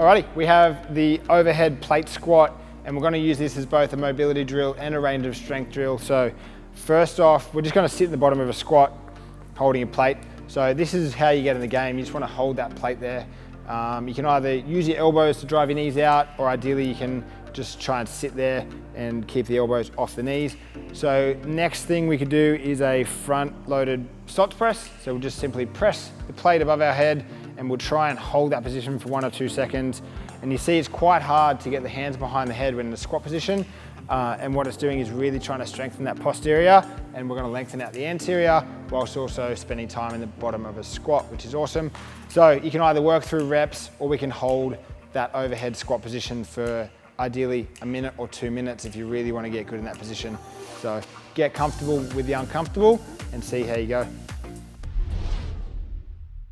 Alrighty, we have the overhead plate squat, and we're going to use this as both a mobility drill and a range of strength drill. So first off, we're just going to sit in the bottom of a squat, holding a plate. So this is how you get in the game. You just want to hold that plate there. You can either use your elbows to drive your knees out, or ideally you can just try and sit there and keep the elbows off the knees. So next thing we could do is a front loaded stotz press. So we'll just simply press the plate above our head, and we'll try and hold that position for 1 or 2 seconds. And you see it's quite hard to get the hands behind the head when in the squat position. And what it's doing is really trying to strengthen that posterior, and we're going to lengthen out the anterior whilst also spending time in the bottom of a squat, which is awesome. So you can either work through reps, or we can hold that overhead squat position for ideally 1 minute or 2 minutes if you really want to get good in that position. So get comfortable with the uncomfortable and see how you go.